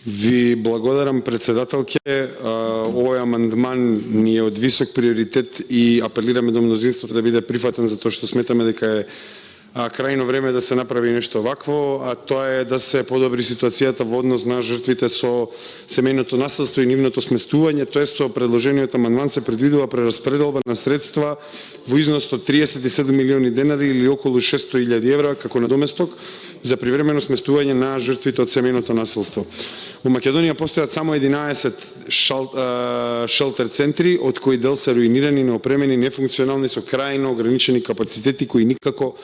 Ви благодарам, председателке. Овој амандман ни е од висок приоритет и апелираме до мнозинството да биде прифатен, затоа што сметаме дека е крајно време да се направи нешто вакво, а тоа е да се подобри ситуацијата во однос на жртвите со семејното насилство и нивното сместување. Тоа со предложениот амандман се предвидува прераспределба на средства во износ од 37 милиони денари или околу 600.000 евра како надоместок за привремено сместување на жртвите од семејното насилство. Во Македонија постојат само 11 шелтер центри, од кои дел се руинирани, неопремени, нефункционални со крајно ограничени капацитети кои никако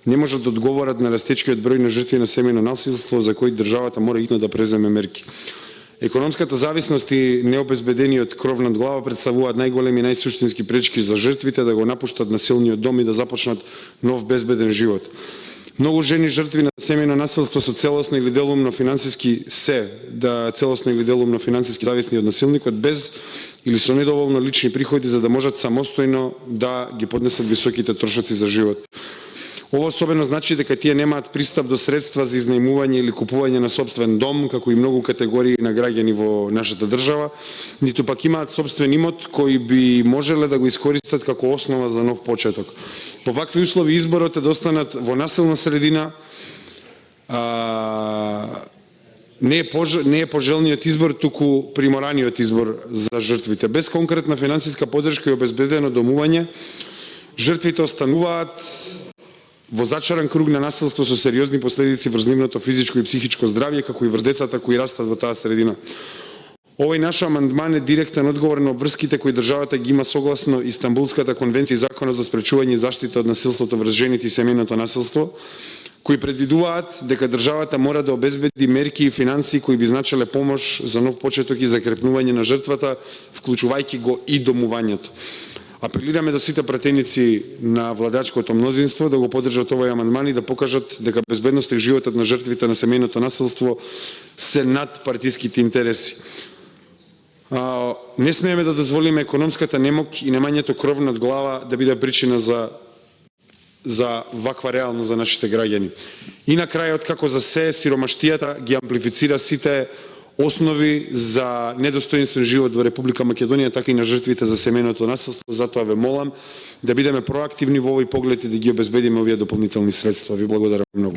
не можат да одговорат на растечкиот број на жртви на семејно насилство за кои државата мора итно да преземе мерки. Економската зависност и необезбедениот кров над глава представуваат најголеми и најсуштински пречки за жртвите да го напуштат насилниот дом и да започнат нов безбеден живот. Многу жени жртви на семејно насилство со целосно или делумно финансиски зависни од насилникот, без или со недоволно лични приходи за да можат самостојно да ги поднесат високите трошоци за живот. Ово особено значи дека тие немаат пристап до средства за изнајмување или купување на сопствен дом, како и многу категории на граѓани во нашата држава, ниту пак имаат сопствен имот кој би можеле да го искористат како основа за нов почеток. Во вакви услови изборот е да останат во насилна средина, не е пожелниот избор, туку примораниот избор за жртвите. Без конкретна финансиска поддршка и обезбедено домување, жртвите остануваат во зачаран круг на насилство со сериозни последици врз нивното физичко и психичко здравје, како и врз децата кои растат во таа средина. Овој наш амандман е директен одговор на обврските кои државата ги има согласно Истанбулската конвенција и Законот за спречување и заштита од насилството врз жените и семејното насилство, кои предвидуваат дека државата мора да обезбеди мерки и финансии кои би значеле помош за нов почеток и закрепнување на жртвата, вклучувајќи го и домувањето. Апелираме до сите пратеници на владачкото мнозинство да го поддржат овој амандман и да покажат дека безбедноста и животот на жртвите на семејното насилство се над партиските интереси. Не смееме да дозволиме економската немок и немањето кров над глава да биде причина за ваква реалност за нашите граѓани. И на крајот, како за се, сиромаштијата ги амплифицира сите основи за недостоинствен живот во Република Македонија, така и на жртвите за семејното насилство. Затоа ве молам да бидеме проактивни во овој поглед и да ги обезбедиме овие дополнителни средства. Ви благодарам многу.